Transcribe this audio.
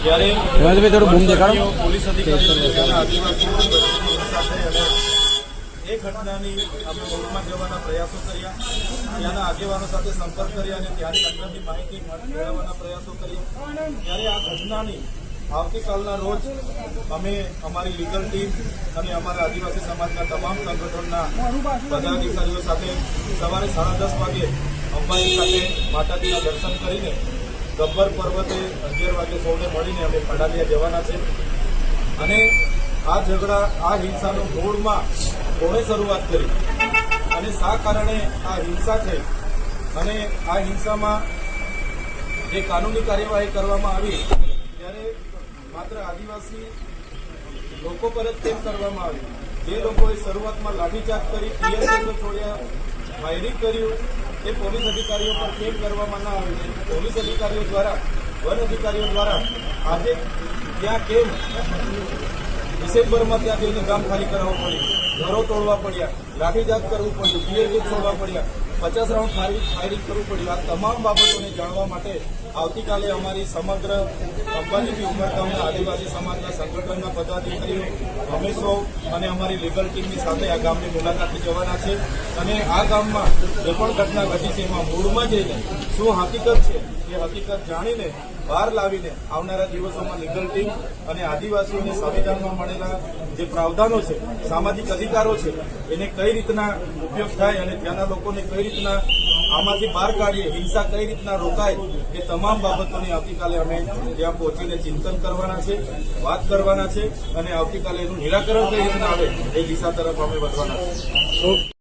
ત્યારે પોલીસ અધિકારીઓ આદિવાસીઓ એ ઘટનાની અમે મૂળમાં જવાના પ્રયાસો કર્યા, ત્યાંના આગેવાનો સાથે સંપર્ક કર્યા અને ત્યાંની અંદરની માહિતી મેળવવાના પ્રયાસો કર્યા. ત્યારે આ ઘટનાની આવતીકાલના રોજ અમે અમારી લીગલ ટીમ અને અમારા આદિવાસી સમાજના તમામ સંગઠનના પદાધિકારીઓ સાથે સવારે 10:30 વાગે અંબાજી ખાતે માતાજીના દર્શન કરીને ગબ્બર પર્વતે 11 વાગે સૌને મળીને અમે પડાલિયા જવાના છે. અને આ ઝઘડા, આ હિંસાનો મૂળમાં કોણે શરૂઆત કરી અને શા કારણે આ હિંસા થઈ અને આ હિંસામાં જે કાનૂની કાર્યવાહી કરવામાં આવી ત્યારે માત્ર આદિવાસી લોકો પર જ કેમ કરવામાં આવી? જે લોકોએ શરૂઆતમાં લાઠીચાર્જ કરી, ટીયર ગેસો છોડ્યા, ફાયરિંગ કર્યું, એ પોલીસ અધિકારીઓ પર કેમ કરવામાં ના આવી? પોલીસ અધિકારીઓ દ્વારા, વન અધિકારીઓ દ્વારા આજે ત્યાં કેમ ડિસેમ્બરમાં ત્યાં જઈને ગામ ખાલી કરાવવું પડ્યું, ઘરો તોડવા પડ્યા, લાઠીચાર્જ કરવું પડ્યું, ટીયર ગેસ છોડવા પડ્યા, 50 રાઉન્ડ ફાયરિંગ કરવું પડ્યું? આ તમામ બાબતોને જાણવા માટે આવતીકાલે અમારી સમગ્ર અંબાજીથી ઉમરગામના આદિવાસી સમાજના સંગઠનના પદાધિકારીઓ અમે સૌ અને અમારી લીગલ ટીમની સાથે આ ગામની મુલાકાતે જવાના છે. અને આ ગામમાં જે પણ ઘટના ઘટી છે એમાં મૂળમાં જઈને શું હકીકત છે એ હકીકત જાણીને બહાર લાવીને આવનારા દિવસોમાં લીગલ ટીમ અને આદિવાસીઓને સંવિધાનમાં મળેલા જે પ્રાવધાનો છે, સામાજિક અધિકારો છે, એને કઈ રીતના ઉપયોગ થાય અને ત્યાંના લોકોને કઈ રીતના આમાંથી બહાર કાઢીએ, હિંસા કઈ રીતના રોકાય, એ તમામ બાબતોની આવતીકાલે અમે ત્યાં પહોંચીને ચિંતન કરવાના છે, વાત કરવાના છે અને આવતીકાલે એનું નિરાકરણ કઈ રીતના આવે એ દિશા તરફ અમે વધવાના છે.